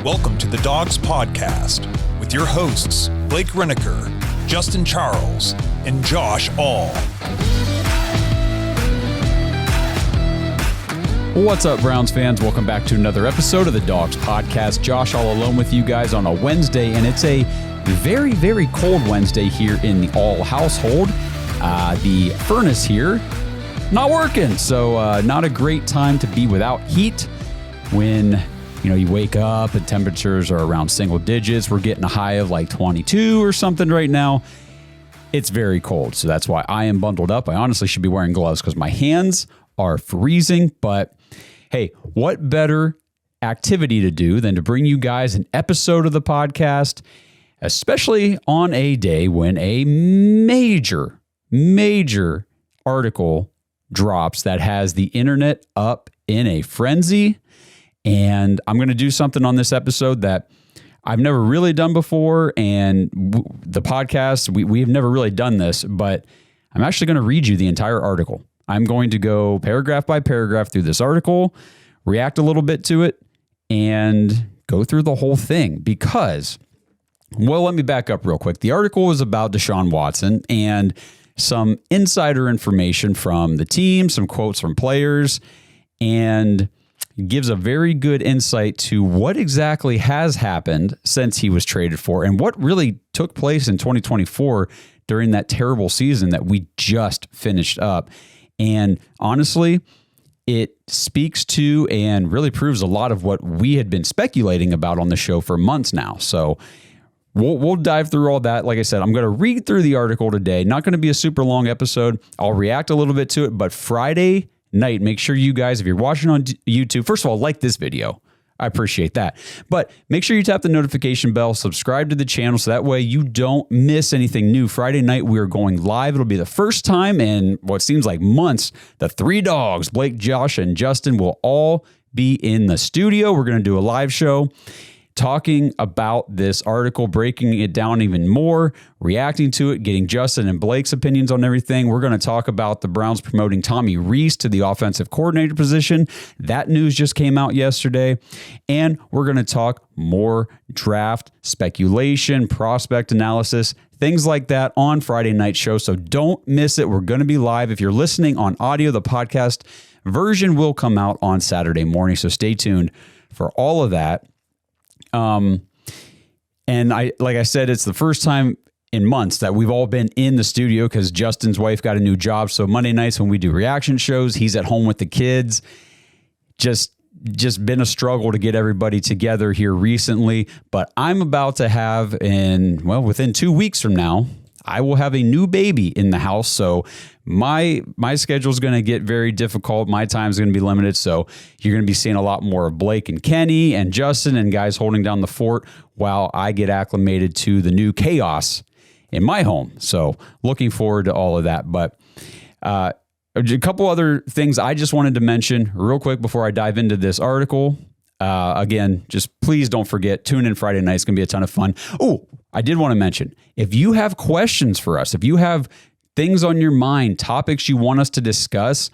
Welcome to the Dawgs podcast with your hosts, Blake Reneker, Justin Charles, and Josh All. What's up, Browns fans? Welcome back to another episode of the Dawgs podcast. Josh all alone with you guys on a Wednesday, and it's a very, very cold Wednesday here in the All household. The furnace here not working, so not a great time to be without heat when you wake up and temperatures are around single digits. We're getting a high of like 22 or something right now. It's very cold, so that's why I am bundled up. I honestly should be wearing gloves because my hands are freezing, but hey, what better activity to do than to bring you guys an episode of the podcast, especially on a day when a major article drops that has the internet up in a frenzy. And I'm going to do something on this episode that I've never really done before. And the podcast, we have never really done this, but I'm actually going to read you the entire article. I'm going to go paragraph by paragraph through this article, react a little bit to it, and go through the whole thing because, well, let me back up real quick. The article was about Deshaun Watson and some insider information from the team, some quotes from players, and gives a very good insight to what exactly has happened since he was traded for and what really took place in 2024 during that terrible season that we just finished up. And honestly, it speaks to and really proves a lot of what we had been speculating about on the show for months now. So we'll dive through all that. Like I said, I'm going to read through the article today. Not going to be a super long episode. I'll react a little bit to it, but Friday night, make sure you guys, if you're watching on YouTube, first of all, like this video. I appreciate that. But make sure you tap the notification bell, subscribe to the channel so that way you don't miss anything new. Friday night, we are going live. It'll be the first time in what seems like months. The three dogs, Blake, Josh, and Justin, will all be in the studio. We're going to do a live show talking about this article, breaking it down even more, reacting to it, getting Justin and Blake's opinions on everything. We're going to talk about the Browns promoting Tommy Rees to the offensive coordinator position. That news just came out yesterday. And we're going to talk more draft speculation, prospect analysis, things like that on Friday night show. So don't miss it. We're going to be live. If you're listening on audio, the podcast version will come out on Saturday morning. So stay tuned for all of that. And like I said, it's the first time in months that we've all been in the studio because Justin's wife got a new job. So Monday nights when we do reaction shows, he's at home with the kids. Just been a struggle to get everybody together here recently, but I'm about to have within 2 weeks from now, I will have a new baby in the house. So my schedule is going to get very difficult. My time is going to be limited. So you're going to be seeing a lot more of Blake and Kenny and Justin and guys holding down the fort while I get acclimated to the new chaos in my home. So looking forward to all of that. But a couple other things I just wanted to mention real quick before I dive into this article. Again, just please don't forget, tune in Friday night. It's going to be a ton of fun. Oh, I did want to mention, if you have questions for us, if you have things on your mind, topics you want us to discuss,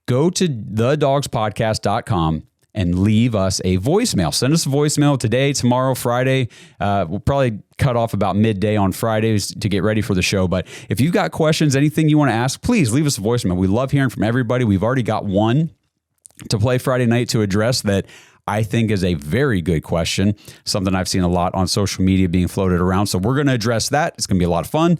go to thedawgspodcast.com and leave us a voicemail. Send us a voicemail today, tomorrow, Friday. We'll probably cut off about midday on Fridays to get ready for the show. But if you've got questions, anything you want to ask, please leave us a voicemail. We love hearing from everybody. We've already got one to play Friday night to address that I think is a very good question, something I've seen a lot on social media being floated around. So we're going to address that. It's going to be a lot of fun.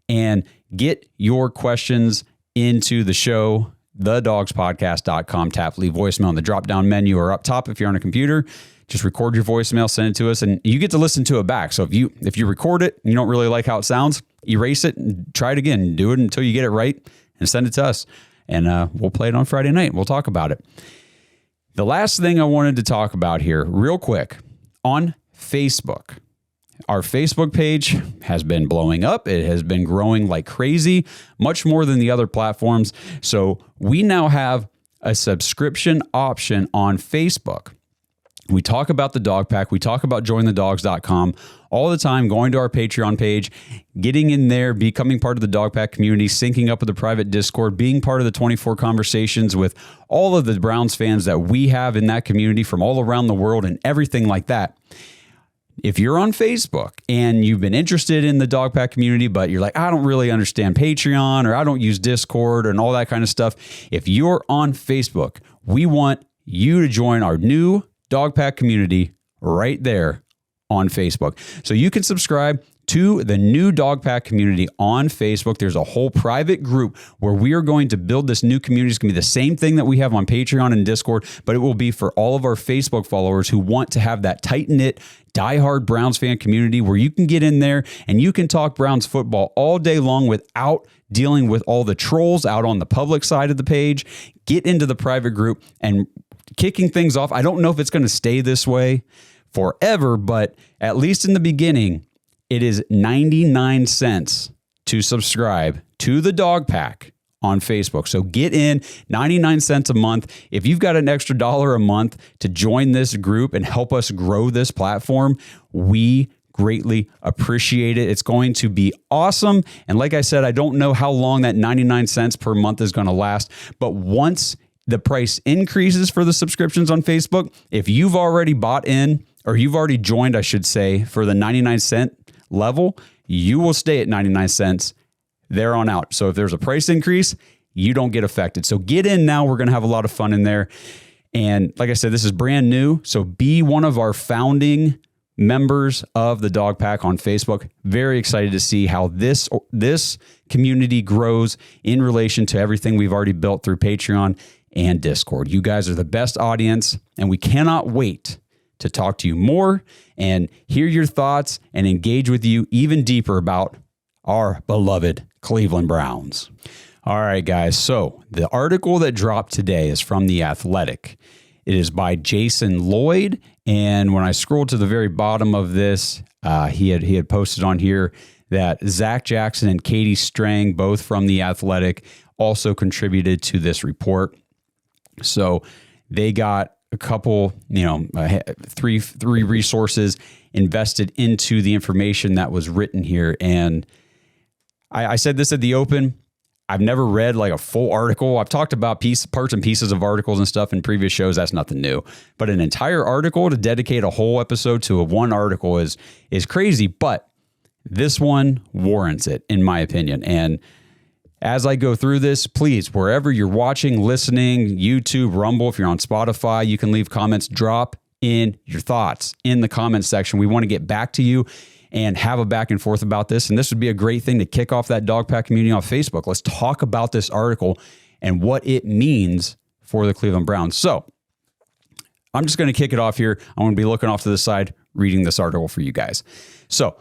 And get your questions into the show, thedawgspodcast.com. Tap leave voicemail in the drop-down menu or up top if you're on a computer. Just record your voicemail, send it to us, and you get to listen to it back. So if you record it and you don't really like how it sounds, erase it and try it again. Do it until you get it right and send it to us. And we'll play it on Friday night. We'll talk about it. The last thing I wanted to talk about here real quick, on Facebook. Our Facebook page has been blowing up. It has been growing like crazy, much more than the other platforms. So we now have a subscription option on Facebook. We talk about the dog pack. We talk about jointhedawgs.com all the time, going to our Patreon page, getting in there, becoming part of the dog pack community, syncing up with the private Discord, being part of the 24 conversations with all of the Browns fans that we have in that community from all around the world and everything like that. If you're on Facebook and you've been interested in the dog pack community, but you're like, I don't really understand Patreon or I don't use Discord and all that kind of stuff. If you're on Facebook, we want you to join our new dog pack community right there on Facebook. So you can subscribe to the new dog pack community on Facebook. There's a whole private group where we are going to build this new community. It's going to be the same thing that we have on Patreon and Discord, but it will be for all of our Facebook followers who want to have that tight-knit, diehard Browns fan community where you can get in there and you can talk Browns football all day long without dealing with all the trolls out on the public side of the page. Get into the private group and kicking things off. I don't know if it's going to stay this way forever, but at least in the beginning, it is 99 cents to subscribe to the dog pack on Facebook. So get in, 99 cents a month. If you've got an extra $1 a month to join this group and help us grow this platform, we greatly appreciate it. It's going to be awesome. And like I said, I don't know how long that 99 cents per month is going to last, but once the price increases for the subscriptions on Facebook, if you've already bought in, or you've already joined, I should say, for the 99 cent level, you will stay at 99 cents there on out. So if there's a price increase, you don't get affected. So get in now. We're going to have a lot of fun in there. And like I said, this is brand new. So be one of our founding members of the dog pack on Facebook. Very excited to see how this community grows in relation to everything we've already built through Patreon and Discord. You guys are the best audience, and we cannot wait to talk to you more and hear your thoughts and engage with you even deeper about our beloved Cleveland Browns. All right, guys. So the article that dropped today is from The Athletic. It is by Jason Lloyd. And when I scrolled to the very bottom of this, he had posted on here that Zach Jackson and Katie Strang, both from The Athletic, also contributed to this report. So they got a couple, three resources invested into the information that was written here. And I said this at the open. I've never read like a full article. I've talked about parts and pieces of articles and stuff in previous shows. That's nothing new. But an entire article to dedicate a whole episode to one article is crazy. But this one warrants it, in my opinion. And as I go through this, please, wherever you're watching, listening, YouTube, Rumble, if you're on Spotify, you can leave comments. Drop in your thoughts in the comments section. We want to get back to you and have a back and forth about this. And this would be a great thing to kick off that dog pack community on Facebook. Let's talk about this article and what it means for the Cleveland Browns. So I'm just going to kick it off here. I'm going to be looking off to the side, reading this article for you guys. So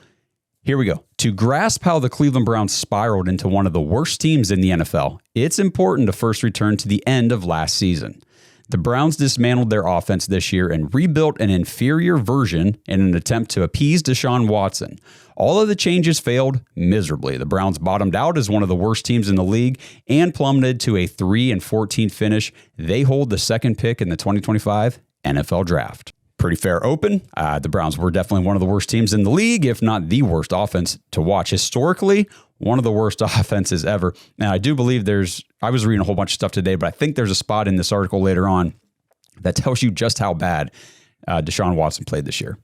here we go. To grasp how the Cleveland Browns spiraled into one of the worst teams in the NFL, it's important to first return to the end of last season. The Browns dismantled their offense this year and rebuilt an inferior version in an attempt to appease Deshaun Watson. All of the changes failed miserably. The Browns bottomed out as one of the worst teams in the league and plummeted to a 3-14 finish. They hold the second pick in the 2025 NFL Draft. Pretty fair open. The Browns were definitely one of the worst teams in the league, if not the worst offense to watch. Historically, one of the worst offenses ever. Now, I do believe I was reading a whole bunch of stuff today, but I think there's a spot in this article later on that tells you just how bad Deshaun Watson played this year.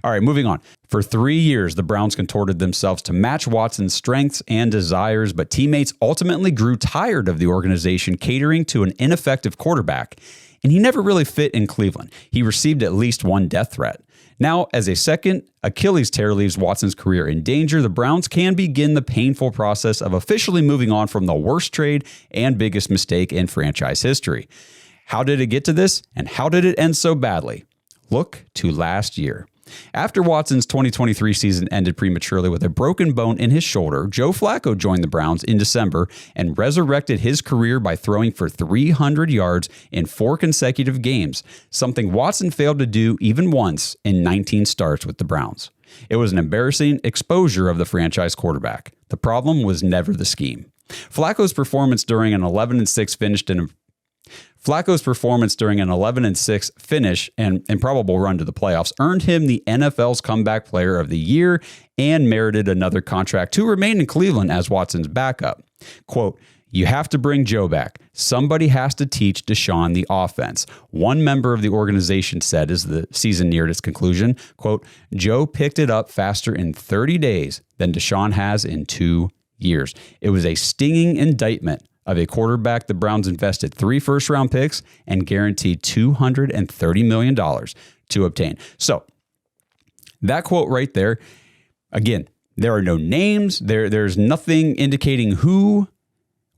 All right, moving on. For 3 years, the Browns contorted themselves to match Watson's strengths and desires, but teammates ultimately grew tired of the organization catering to an ineffective quarterback. And he never really fit in Cleveland. He received at least one death threat. Now, as a second Achilles tear leaves Watson's career in danger, the Browns can begin the painful process of officially moving on from the worst trade and biggest mistake in franchise history. How did it get to this, and how did it end so badly? Look to last year. After Watson's 2023 season ended prematurely with a broken bone in his shoulder, Joe Flacco joined the Browns in December and resurrected his career by throwing for 300 yards in 4 consecutive games, something Watson failed to do even once in 19 starts with the Browns. It was an embarrassing exposure of the franchise quarterback. The problem was never the scheme. Flacco's performance during an 11-6 finish Flacco's performance during an 11-6 finish and improbable run to the playoffs earned him the NFL's Comeback Player of the Year and merited another contract to remain in Cleveland as Watson's backup. Quote, "You have to bring Joe back. Somebody has to teach Deshaun the offense," one member of the organization said as the season neared its conclusion. Quote, "Joe picked it up faster in 30 days than Deshaun has in 2 years. It was a stinging indictment of a quarterback the Browns invested 3 first-round picks and guaranteed $230 million to obtain." So that quote right there, again, there are no names. There's nothing indicating who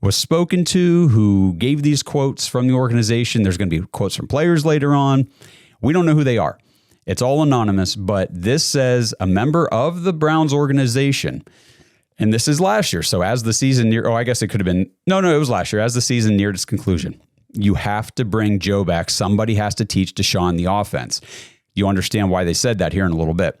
was spoken to, who gave these quotes from the organization. There's going to be quotes from players later on. We don't know who they are. It's all anonymous, but this says a member of the Browns organization. And this is last year. So as the season near, I guess it could have been, no, it was last year. As the season neared its conclusion, you have to bring Joe back. Somebody has to teach Deshaun the offense. You understand why they said that here in a little bit.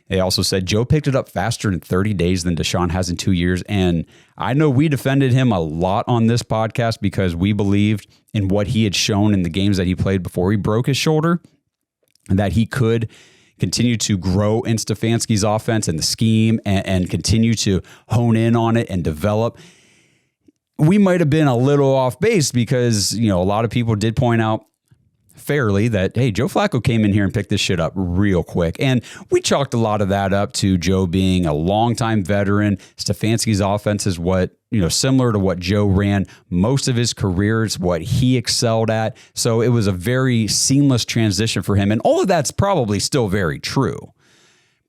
They also said Joe picked it up faster in 30 days than Deshaun has in 2 years. And I know we defended him a lot on this podcast because we believed in what he had shown in the games that he played before he broke his shoulder, and that he could continue to grow in Stefanski's offense and the scheme and continue to hone in on it and develop. We might have been a little off base because, a lot of people did point out fairly that, hey, Joe Flacco came in here and picked this shit up real quick. And we chalked a lot of that up to Joe being a longtime veteran. Stefanski's offense is similar to what Joe ran most of his career. It's what he excelled at. So it was a very seamless transition for him. And all of that's probably still very true.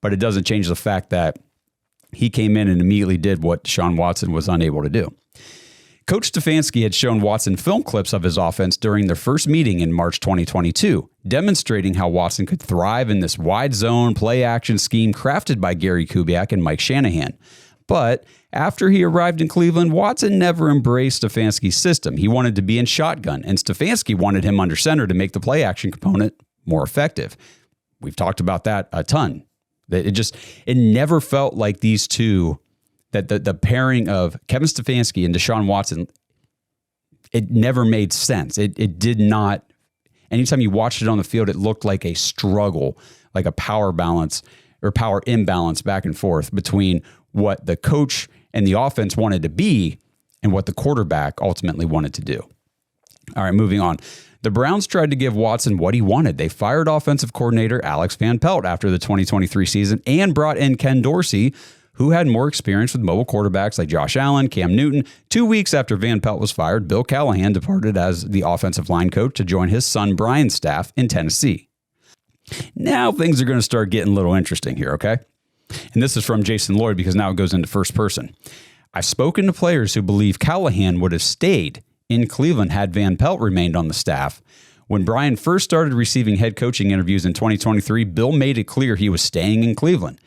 But it doesn't change the fact that he came in and immediately did what Deshaun Watson was unable to do. Coach Stefanski had shown Watson film clips of his offense during their first meeting in March 2022, demonstrating how Watson could thrive in this wide zone play action scheme crafted by Gary Kubiak and Mike Shanahan. But after he arrived in Cleveland, Watson never embraced Stefanski's system. He wanted to be in shotgun, and Stefanski wanted him under center to make the play action component more effective. We've talked about that a ton. It never felt like these two, that the pairing of Kevin Stefanski and Deshaun Watson, it never made sense. It did not. Anytime you watched it on the field, it looked like a struggle, like a power balance or power imbalance back and forth between what the coach and the offense wanted to be and what the quarterback ultimately wanted to do. All right, moving on. The Browns tried to give Watson what he wanted. They fired offensive coordinator Alex Van Pelt after the 2023 season and brought in Ken Dorsey, who had more experience with mobile quarterbacks like Josh Allen, Cam Newton. 2 weeks after Van Pelt was fired, Bill Callahan departed as the offensive line coach to join his son Brian's staff in Tennessee. Now things are going to start getting a little interesting here, okay? And this is from Jason Lloyd because now it goes into first person. I've spoken to players who believe Callahan would have stayed in Cleveland had Van Pelt remained on the staff. When Brian first started receiving head coaching interviews in 2023, Bill made it clear he was staying in Cleveland.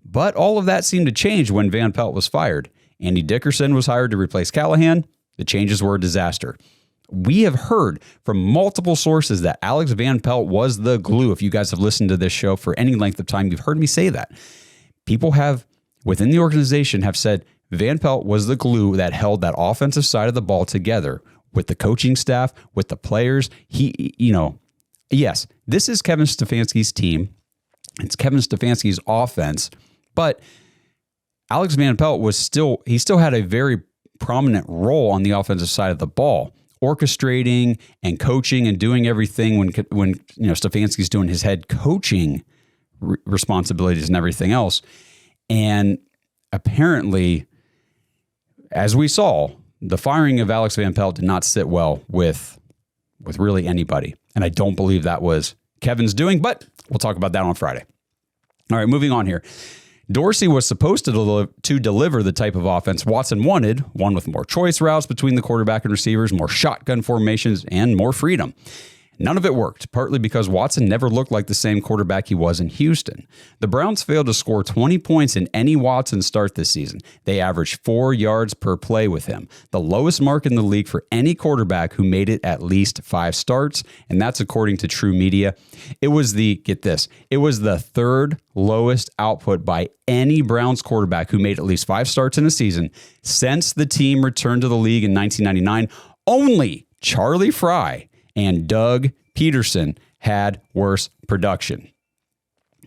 But all of that seemed to change when Van Pelt was fired. Andy Dickerson was hired to replace Callahan. The changes were a disaster. We have heard from multiple sources that Alex Van Pelt was the glue. If you guys have listened to this show for any length of time, you've heard me say that. People have, within the organization, have said Van Pelt was the glue that held that offensive side of the ball together with the coaching staff, with the players. Yes, this is Kevin Stefanski's team. It's Kevin Stefanski's offense. But Alex Van Pelt still had a very prominent role on the offensive side of the ball, orchestrating and coaching and doing everything when Stefanski's doing his head coaching responsibilities and everything else. And apparently, as we saw, the firing of Alex Van Pelt did not sit well with really anybody. And I don't believe that was Kevin's doing, but we'll talk about that on Friday. All right, moving on here. Dorsey was supposed to deliver the type of offense Watson wanted, one with more choice routes between the quarterback and receivers, more shotgun formations, and more freedom. None of it worked, partly because Watson never looked like the same quarterback he was in Houston. The Browns failed to score 20 points in any Watson start this season. They averaged 4 yards per play with him, the lowest mark in the league for any quarterback who made it at least 5 starts, and that's according to True Media. It was the third lowest output by any Browns quarterback who made at least 5 starts in a season since the team returned to the league in 1999. Only Charlie Fry and Doug Peterson had worse production.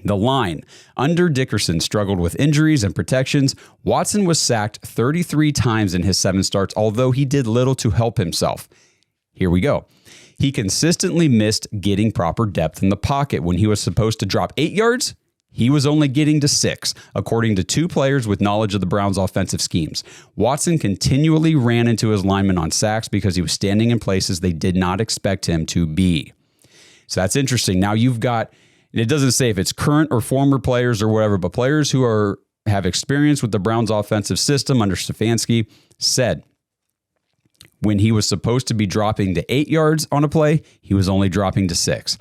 The line, under Dickerson, struggled with injuries and protections. Watson was sacked 33 times in his 7 starts, although he did little to help himself. Here we go. He consistently missed getting proper depth in the pocket. When he was supposed to drop 8 yards, he was only getting to 6, according to 2 players with knowledge of the Browns' offensive schemes. Watson continually ran into his linemen on sacks because he was standing in places they did not expect him to be. So that's interesting. Now you've got, it doesn't say if it's current or former players or whatever, but players who have experience with the Browns' offensive system under Stefanski said when he was supposed to be dropping to 8 yards on a play, he was only dropping to 6.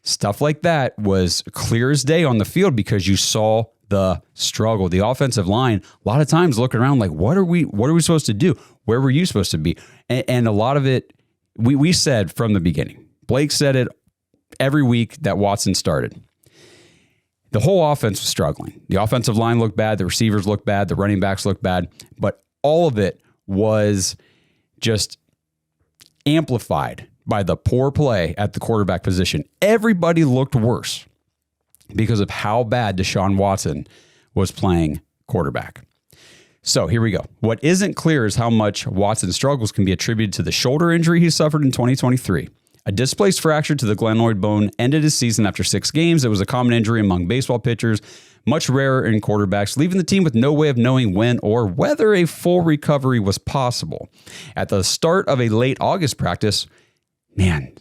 Stuff like that was clear as day on the field because you saw the struggle. The offensive line, a lot of times looking around like, what are we supposed to do? Where were you supposed to be? And a lot of it, we said from the beginning. Blake said it every week that Watson started. The whole offense was struggling. The offensive line looked bad. The receivers looked bad. The running backs looked bad. But all of it was just amplified by the poor play at the quarterback position. Everybody looked worse because of how bad Deshaun Watson was playing quarterback. So here we go. What isn't clear is how much Watson's struggles can be attributed to the shoulder injury he suffered in 2023. A displaced fracture to the glenoid bone ended his season after 6 games. It was a common injury among baseball pitchers, much rarer in quarterbacks, leaving the team with no way of knowing when or whether a full recovery was possible. At the start of a late August practice, man,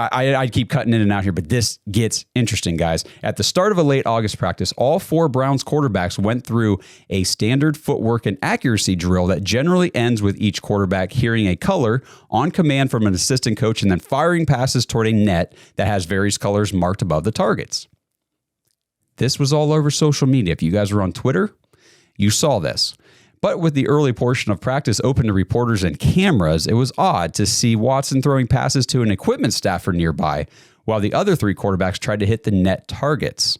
I keep cutting in and out here, but this gets interesting, guys. At the start of a late August practice, all 4 Browns quarterbacks went through a standard footwork and accuracy drill that generally ends with each quarterback hearing a color on command from an assistant coach and then firing passes toward a net that has various colors marked above the targets. This was all over social media. If you guys were on Twitter, you saw this. But with the early portion of practice open to reporters and cameras, it was odd to see Watson throwing passes to an equipment staffer nearby, while the other 3 quarterbacks tried to hit the net targets.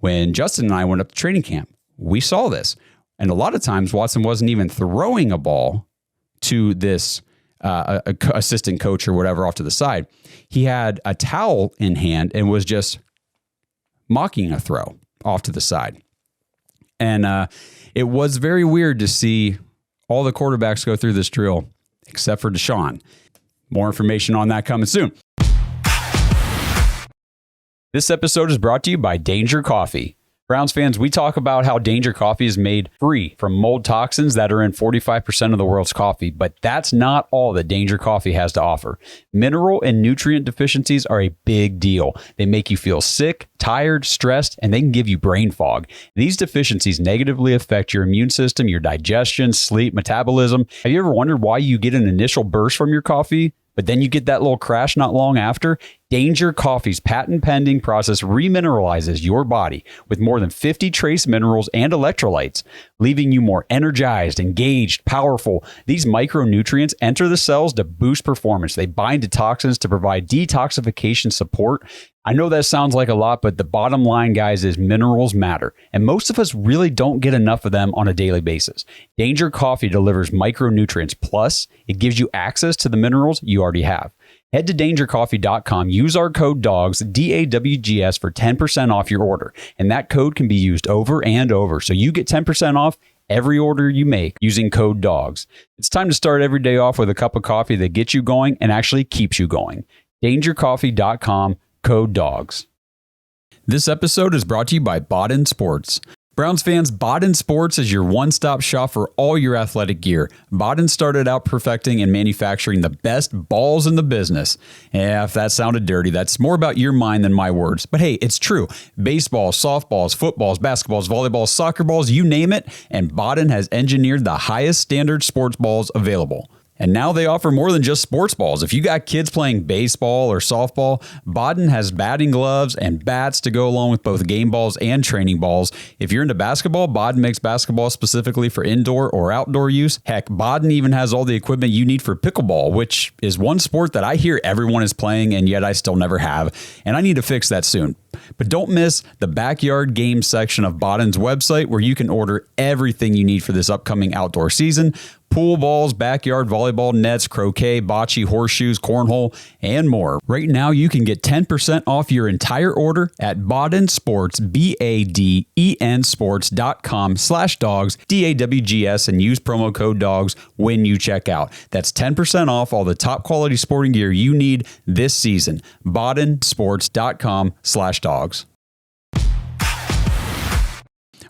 When Justin and I went up to training camp, we saw this. And a lot of times, Watson wasn't even throwing a ball to this assistant coach or whatever off to the side. He had a towel in hand and was just mocking a throw off to the side. And it was very weird to see all the quarterbacks go through this drill, except for Deshaun. More information on that coming soon. This episode is brought to you by Danger Coffee. Browns fans, we talk about how Danger Coffee is made free from mold toxins that are in 45% of the world's coffee, but that's not all that Danger Coffee has to offer. Mineral and nutrient deficiencies are a big deal. They make you feel sick, tired, stressed, and they can give you brain fog. These deficiencies negatively affect your immune system, your digestion, sleep, metabolism. Have you ever wondered why you get an initial burst from your coffee, but then you get that little crash not long after? Danger Coffee's patent-pending process remineralizes your body with more than 50 trace minerals and electrolytes, leaving you more energized, engaged, powerful. These micronutrients enter the cells to boost performance. They bind to toxins to provide detoxification support. I know that sounds like a lot, but the bottom line, guys, is minerals matter, and most of us really don't get enough of them on a daily basis. Danger Coffee delivers micronutrients, plus it gives you access to the minerals you already have. Head to dangercoffee.com, use our code DAWGS, DAWGS, for 10% off your order, and that code can be used over and over, so you get 10% off every order you make using code DAWGS. It's time to start every day off with a cup of coffee that gets you going and actually keeps you going. dangercoffee.com, code DAWGS. This episode is brought to you by Boden Sports. Browns fans, Boden Sports is your one-stop shop for all your athletic gear. Boden started out perfecting and manufacturing the best balls in the business. Yeah, if that sounded dirty, that's more about your mind than my words. But hey, it's true. Baseballs, softballs, footballs, basketballs, volleyballs, soccer balls, you name it, and Boden has engineered the highest standard sports balls available. And now they offer more than just sports balls. If you got kids playing baseball or softball, Boden has batting gloves and bats to go along with both game balls and training balls. If you're into basketball, Boden makes basketball specifically for indoor or outdoor use. Heck, Boden even has all the equipment you need for pickleball, which is one sport that I hear everyone is playing and yet I still never have. And I need to fix that soon. But don't miss the backyard games section of Boden's website where you can order everything you need for this upcoming outdoor season. pool balls, backyard volleyball nets, croquet, bocce, horseshoes, cornhole, and more. Right now, you can get 10% off your entire order at Boden Sports, BADEN Sports.com/Dawgs, DAWGS, and use promo code Dawgs when you check out. That's 10% off all the top quality sporting gear you need this season. BodenSports.com/Dawgs.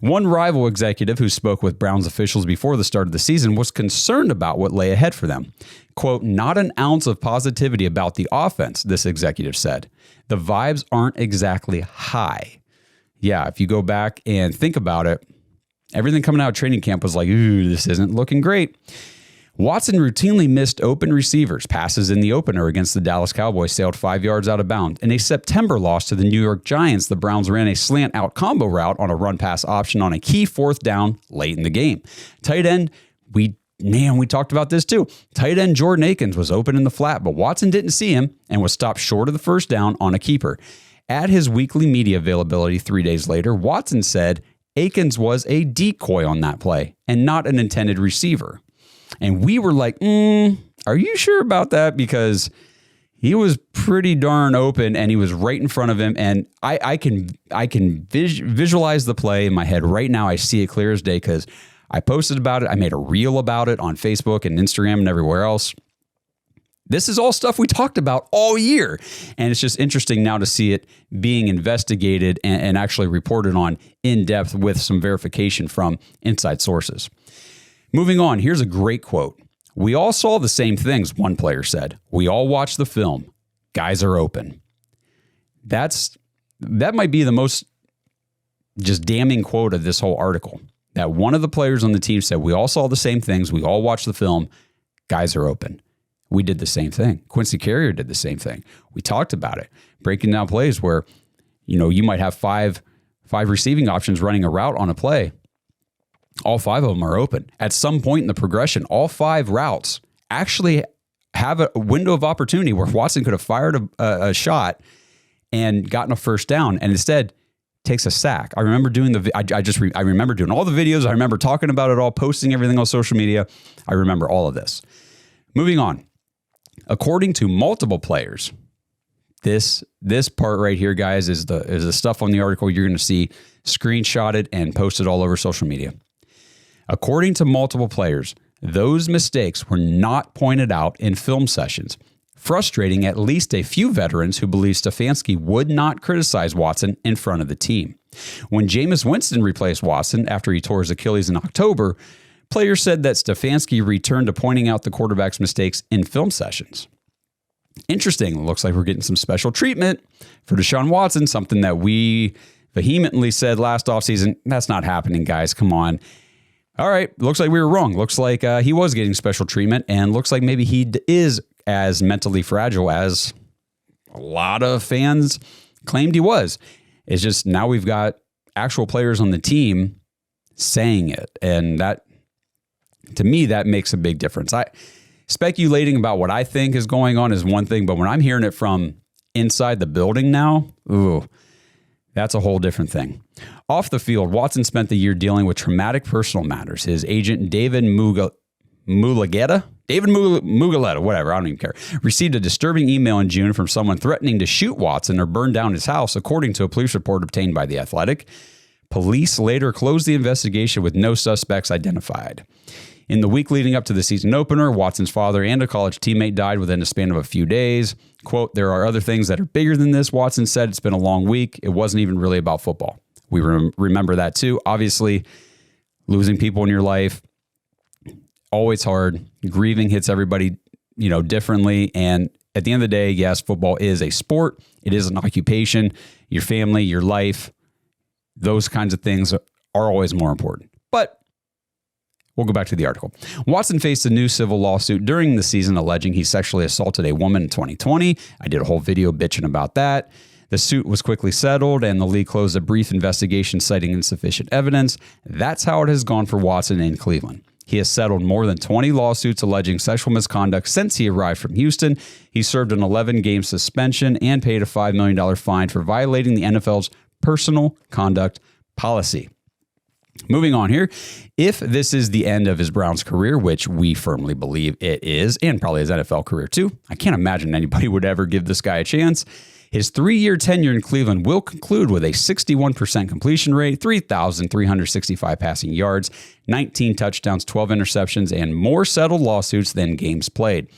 One rival executive who spoke with Browns officials before the start of the season was concerned about what lay ahead for them. Quote, "Not an ounce of positivity about the offense," this executive said. "The vibes aren't exactly high." Yeah, if you go back and think about it, everything coming out of training camp was like, ooh, this isn't looking great. Watson routinely missed open receivers. Passes in the opener against the Dallas Cowboys sailed 5 yards out of bounds. In a September loss to the New York Giants, the Browns ran a slant out combo route on a run pass option on a key fourth down late in the game. Tight end, we talked about this too. Tight end Jordan Akins was open in the flat, but Watson didn't see him and was stopped short of the first down on a keeper. At his weekly media availability 3 days later, Watson said Akins was a decoy on that play and not an intended receiver. And we were like, are you sure about that? Because he was pretty darn open and he was right in front of him. And I can visualize the play in my head right now. I see it clear as day because I posted about it. I made a reel about it on Facebook and Instagram and everywhere else. This is all stuff we talked about all year. And it's just interesting now to see it being investigated and actually reported on in depth with some verification from inside sources. Moving on, here's a great quote. "We all saw the same things," one player said. "We all watched the film. Guys are open." That might be the most just damning quote of this whole article. That one of the players on the team said, "We all saw the same things. We all watched the film. Guys are open." We did the same thing. Quincy Carrier did the same thing. We talked about it, breaking down plays where, you might have five receiving options running a route on a play. All 5 of them are open. At some point in the progression, all 5 routes actually have a window of opportunity where Watson could have fired a shot and gotten a first down, and instead takes a sack. I remember doing I remember doing all the videos. I remember talking about it all, posting everything on social media. I remember all of this. Moving on. According to multiple players, this part right here, guys, is the stuff on the article you're going to see screenshotted and posted all over social media. According to multiple players, those mistakes were not pointed out in film sessions, frustrating at least a few veterans who believe Stefanski would not criticize Watson in front of the team. When Jameis Winston replaced Watson after he tore his Achilles in October, players said that Stefanski returned to pointing out the quarterback's mistakes in film sessions. Interesting. Looks like we're getting some special treatment for Deshaun Watson, something that we vehemently said last offseason. That's not happening, guys. Come on. All right, looks like we were wrong. Looks like he was getting special treatment, and looks like maybe he is as mentally fragile as a lot of fans claimed he was. It's just now we've got actual players on the team saying it, and that, to me, that makes a big difference. Speculating about what I think is going on is one thing, but when I'm hearing it from inside the building now, that's a whole different thing. Off the field, Watson spent the year dealing with traumatic personal matters. His agent, David Mulugheta, whatever, I don't even care, received a disturbing email in June from someone threatening to shoot Watson or burn down his house, according to a police report obtained by The Athletic. Police later closed the investigation with no suspects identified. In the week leading up to the season opener, Watson's father and a college teammate died within a span of a few days. Quote, "There are other things that are bigger than this," Watson said. "It's been a long week. It wasn't even really about football." We remember that too. Obviously, losing people in your life, always hard. Grieving hits everybody, differently. And at the end of the day, yes, football is a sport. It is an occupation. Your family, your life, those kinds of things are always more important. But we'll go back to the article. Watson faced a new civil lawsuit during the season alleging he sexually assaulted a woman in 2020. I did a whole video bitching about that. The suit was quickly settled, and the league closed a brief investigation citing insufficient evidence. That's how it has gone for Watson in Cleveland. He has settled more than 20 lawsuits alleging sexual misconduct since he arrived from Houston. He served an 11-game suspension and paid a $5 million fine for violating the NFL's personal conduct policy. Moving on here, if this is the end of his Browns career, which we firmly believe it is, and probably his NFL career too, I can't imagine anybody would ever give this guy a chance. His 3-year tenure in Cleveland will conclude with a 61% completion rate, 3,365 passing yards, 19 touchdowns, 12 interceptions, and more settled lawsuits than games played.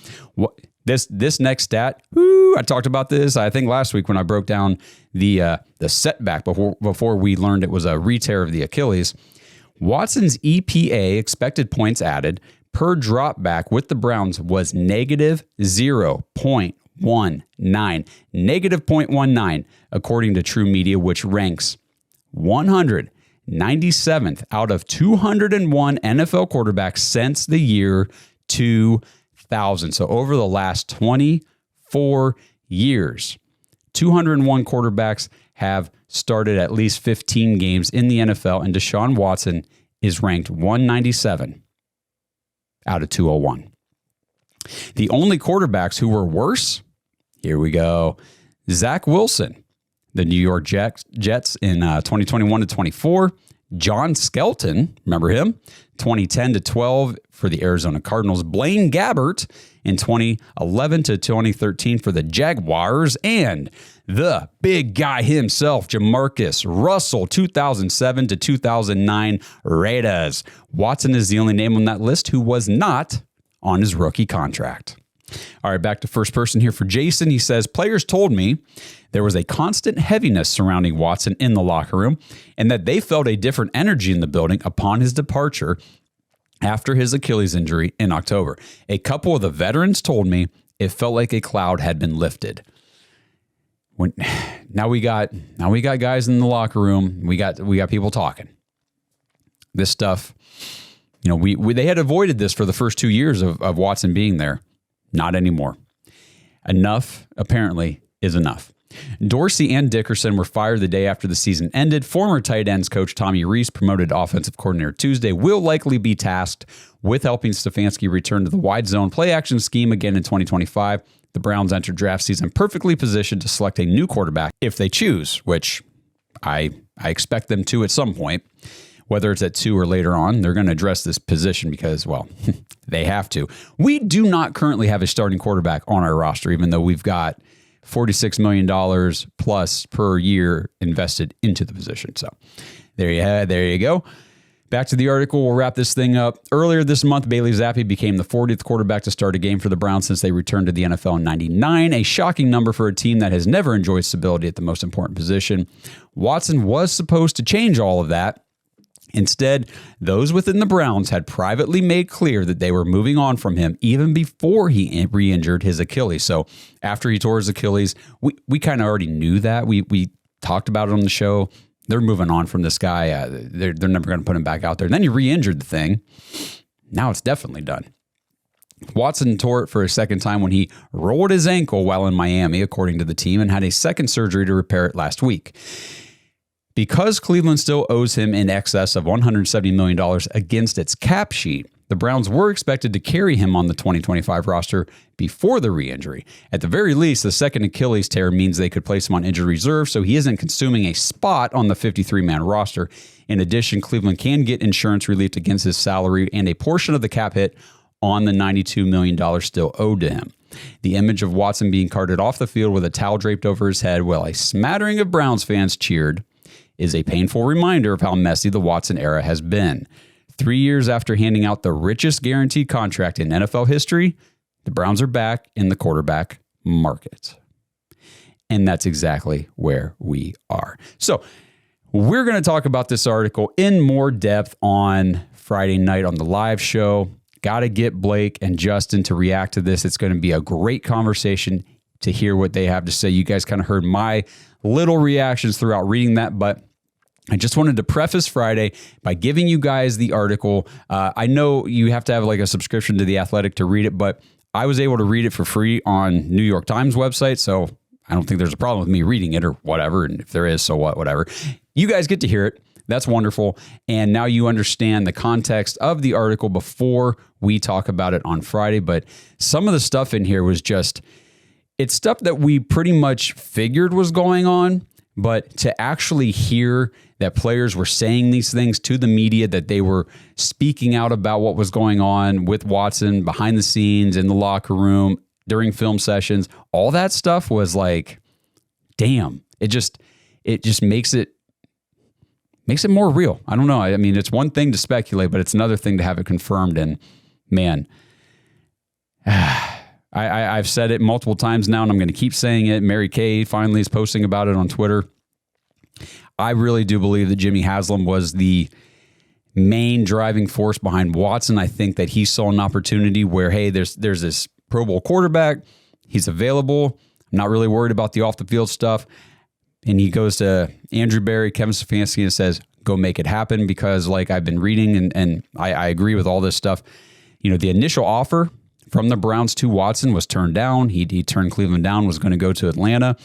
This next stat, I talked about this, I think last week when I broke down the setback before we learned it was a re-tear of the Achilles. Watson's EPA, expected points added, per drop back with the Browns was negative 0.19. Negative 0.19, according to True Media, which ranks 197th out of 201 NFL quarterbacks since the year 2000. So over the last 24 years, 201 quarterbacks have started at least 15 games in the NFL, and Deshaun Watson is ranked 197 out of 201. The only quarterbacks who were worse, here we go, Zach Wilson, the New York Jets in 2021 to 24. John Skelton, remember him? 2010 to 12 for the Arizona Cardinals. Blaine Gabbert in 2011 to 2013 for the Jaguars. And the big guy himself, Jamarcus Russell, 2007 to 2009 Raiders. Watson is the only name on that list who was not on his rookie contract. All right, back to first person here for Jason. He says, players told me there was a constant heaviness surrounding Watson in the locker room and that they felt a different energy in the building upon his departure after his Achilles injury in October. A couple of the veterans told me it felt like a cloud had been lifted. Now we got guys in the locker room. We got people talking. This stuff, they had avoided this for the first 2 years of Watson being there. Not anymore. Enough, apparently, is enough. Dorsey and Dickerson were fired the day after the season ended. Former tight ends coach Tommy Rees, promoted offensive coordinator Tuesday, will likely be tasked with helping Stefanski return to the wide zone play action scheme again in 2025. The Browns enter draft season perfectly positioned to select a new quarterback if they choose, which I expect them to at some point. Whether it's at 2 or later on, they're going to address this position because, well, they have to. We do not currently have a starting quarterback on our roster, even though we've got $46 million plus per year invested into the position. So there you go. Back to the article. We'll wrap this thing up. Earlier this month, Bailey Zappi became the 40th quarterback to start a game for the Browns since they returned to the NFL in '99, a shocking number for a team that has never enjoyed stability at the most important position. Watson was supposed to change all of that. Instead, those within the Browns had privately made clear that they were moving on from him even before he re-injured his Achilles. So after he tore his Achilles, we kind of already knew that. We talked about it on the show. They're moving on from this guy. They're never going to put him back out there. And then he re-injured the thing. Now it's definitely done. Watson tore it for a second time when he rolled his ankle while in Miami, according to the team, and had a second surgery to repair it last week. Because Cleveland still owes him in excess of $170 million against its cap sheet, the Browns were expected to carry him on the 2025 roster before the re-injury. At the very least, the second Achilles tear means they could place him on injured reserve, so he isn't consuming a spot on the 53-man roster. In addition, Cleveland can get insurance relief against his salary and a portion of the cap hit on the $92 million still owed to him. The image of Watson being carted off the field with a towel draped over his head while a smattering of Browns fans cheered is a painful reminder of how messy the Watson era has been. 3 years after handing out the richest guaranteed contract in NFL history, the Browns are back in the quarterback market. And that's exactly where we are. So we're going to talk about this article in more depth on Friday night on the live show. Got to get Blake and Justin to react to this. It's going to be a great conversation to hear what they have to say. You guys kind of heard my little reactions throughout reading that, but I just wanted to preface Friday by giving you guys the article. I know you have to have like a subscription to The Athletic to read it, but I was able to read it for free on New York Times website, so I don't think there's a problem with me reading it or whatever, and if there is, so what, whatever. You guys get to hear it. That's wonderful, and now you understand the context of the article before we talk about it on Friday, but some of the stuff in here was just, it's stuff that we pretty much figured was going on, But to actually hear that players were saying these things to the media, that they were speaking out about what was going on with Watson behind the scenes, in the locker room, during film sessions, all that stuff was like, damn, it just makes it more real. I don't know. I mean, it's one thing to speculate, but it's another thing to have it confirmed. And man, I've said it multiple times now, and I'm going to keep saying it. Mary Kay finally is posting about it on Twitter. I really do believe that Jimmy Haslam was the main driving force behind Watson. I think that he saw an opportunity where, hey, there's this Pro Bowl quarterback. He's available. I'm not really worried about the off the field stuff. And he goes to Andrew Berry, Kevin Stefanski, and says, go make it happen, because like I've been reading, and I agree with all this stuff. You know, the initial offer from the Browns to Watson was turned down. He turned Cleveland down, was going to go to Atlanta.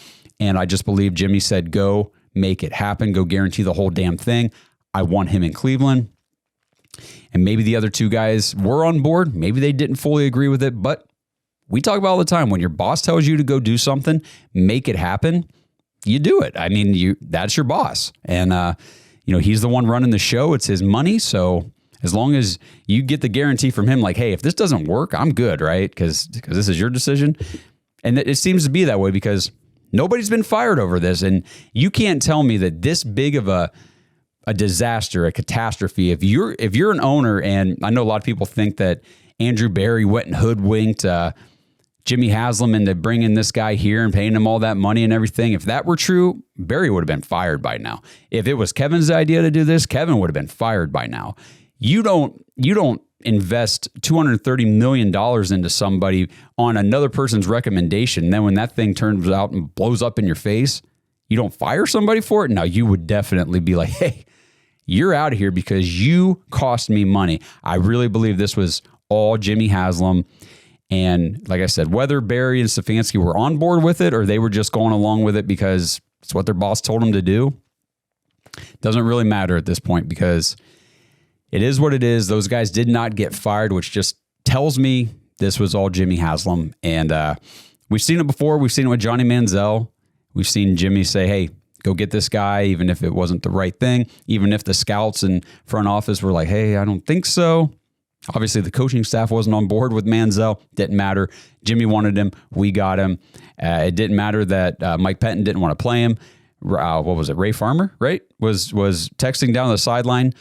And I just believe Jimmy said, go make it happen. Go guarantee the whole damn thing. I want him in Cleveland. And maybe the other two guys were on board. Maybe they didn't fully agree with it. But we talk about all the time, when your boss tells you to go do something, make it happen, you do it. I mean, that's your boss. And, he's the one running the show. It's his money. So as long as you get the guarantee from him, like, hey, if this doesn't work, I'm good, right? Because this is your decision. And it seems to be that way, because nobody's been fired over this. And you can't tell me that this big of a disaster, a catastrophe, if you're an owner, and I know a lot of people think that Andrew Berry went and hoodwinked Jimmy Haslam into bringing this guy here and paying him all that money and everything. If that were true, Berry would have been fired by now. If it was Kevin's idea to do this, Kevin would have been fired by now. You don't invest $230 million into somebody on another person's recommendation. And then when that thing turns out and blows up in your face, you don't fire somebody for it. Now, you would definitely be like, hey, you're out of here because you cost me money. I really believe this was all Jimmy Haslam. And like I said, whether Berry and Stefanski were on board with it or they were just going along with it because it's what their boss told them to do, doesn't really matter at this point, because it is what it is. Those guys did not get fired, which just tells me this was all Jimmy Haslam. And we've seen it before. We've seen it with Johnny Manziel. We've seen Jimmy say, hey, go get this guy, even if it wasn't the right thing, even if the scouts and front office were like, hey, I don't think so. Obviously, the coaching staff wasn't on board with Manziel. Didn't matter. Jimmy wanted him. We got him. It didn't matter that Mike Pettin didn't want to play him. What was it? Ray Farmer, right? Was texting down the sideline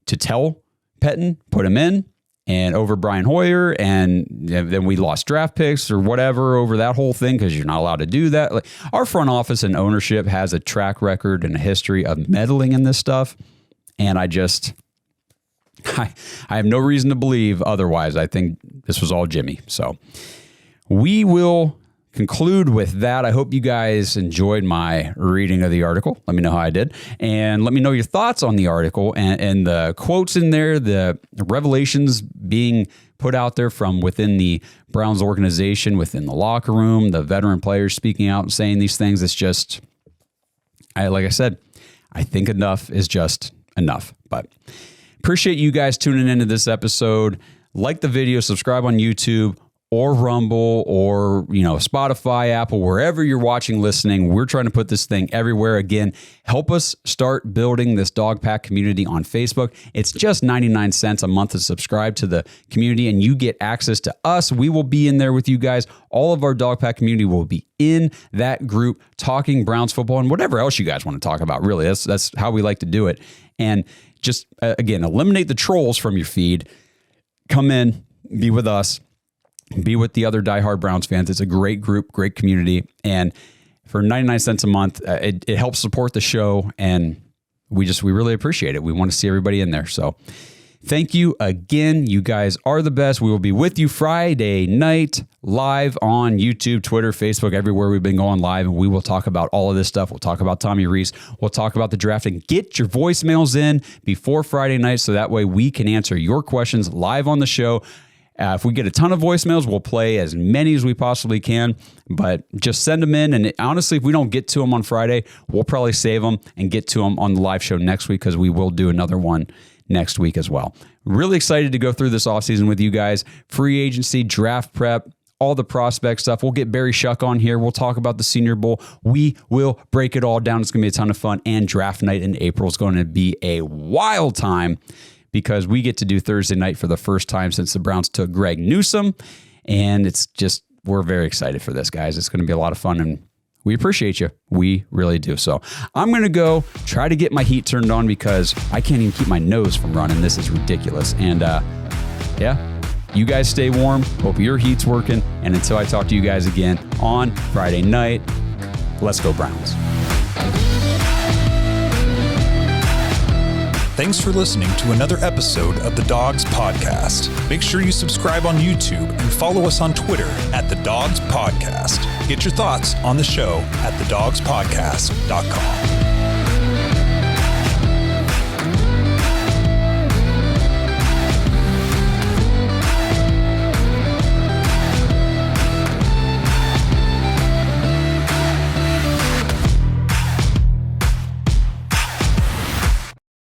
to tell Pettin, put him in, and over Brian Hoyer. And then we lost draft picks or whatever over that whole thing, because you're not allowed to do that. Like, our front office and ownership has a track record and a history of meddling in this stuff. And I have no reason to believe otherwise. I think this was all Jimmy. So we will conclude with that. I hope you guys enjoyed my reading of the article. Let me know how I did. And let me know your thoughts on the article and the quotes in there, the revelations being put out there from within the Browns organization, within the locker room, the veteran players speaking out and saying these things. It's just, like I said, I think enough is just enough. But appreciate you guys tuning into this episode. Like the video, subscribe on YouTube or Rumble or, Spotify, Apple, wherever you're watching, listening. We're trying to put this thing everywhere. Again, help us start building this Dog Pack community on Facebook. It's just 99 cents a month to subscribe to the community, and you get access to us. We will be in there with you guys. All of our Dog Pack community will be in that group talking Browns football and whatever else you guys want to talk about. Really, that's how we like to do it. And just, again, eliminate the trolls from your feed. Come in, be with us, be with the other diehard Browns fans. It's a great group, great community. And for 99 cents a month, it helps support the show. And we really appreciate it. We want to see everybody in there. So thank you again. You guys are the best. We will be with you Friday night live on YouTube, Twitter, Facebook, everywhere we've been going live. And we will talk about all of this stuff. We'll talk about Tommy Rees. We'll talk about the draft, and get your voicemails in before Friday night, so that way we can answer your questions live on the show. If we get a ton of voicemails, we'll play as many as we possibly can, but just send them in. And honestly, if we don't get to them on Friday, we'll probably save them and get to them on the live show next week, because we will do another one next week as well. Really excited to go through this offseason with you guys. Free agency, draft prep, all the prospect stuff. We'll get Barry Shuck on here. We'll talk about the Senior Bowl. We will break it all down. It's going to be a ton of fun. And draft night in April is going to be a wild time because we get to do Thursday night for the first time since the Browns took Greg Newsome. And it's just, we're very excited for this, guys. It's going to be a lot of fun, and we appreciate you. We really do. So I'm going to go try to get my heat turned on because I can't even keep my nose from running. This is ridiculous. And yeah, you guys stay warm. Hope your heat's working. And until I talk to you guys again on Friday night, let's go Browns. Thanks for listening to another episode of the Dawgs Podcast. Make sure you subscribe on YouTube and follow us on Twitter at the Dawgs Podcast. Get your thoughts on the show at thedawgspodcast.com.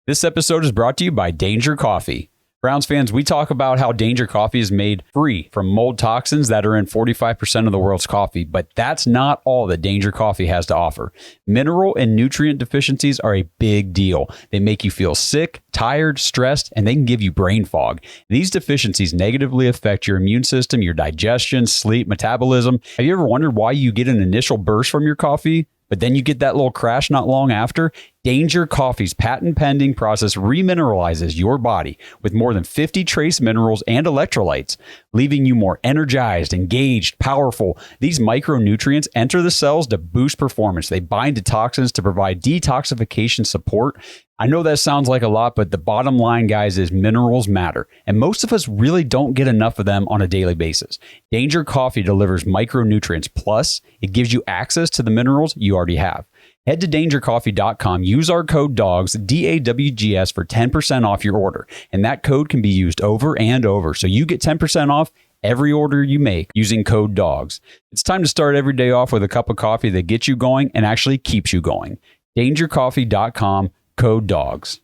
This episode is brought to you by Danger Coffee. Browns fans, we talk about how Danger Coffee is made free from mold toxins that are in 45% of the world's coffee, but that's not all that Danger Coffee has to offer. Mineral and nutrient deficiencies are a big deal. They make you feel sick, tired, stressed, and they can give you brain fog. These deficiencies negatively affect your immune system, your digestion, sleep, metabolism. Have you ever wondered why you get an initial burst from your coffee, but then you get that little crash not long after? Danger Coffee's patent-pending process remineralizes your body with more than 50 trace minerals and electrolytes, leaving you more energized, engaged, powerful. These micronutrients enter the cells to boost performance. They bind to toxins to provide detoxification support. I know that sounds like a lot, but the bottom line, guys, is minerals matter, and most of us really don't get enough of them on a daily basis. Danger Coffee delivers micronutrients, plus it gives you access to the minerals you already have. Head to dangercoffee.com, use our code DAWGS, DAWGS, for 10% off your order, and that code can be used over and over, so you get 10% off every order you make using code DAWGS. It's time to start every day off with a cup of coffee that gets you going and actually keeps you going. dangercoffee.com, code DAWGS.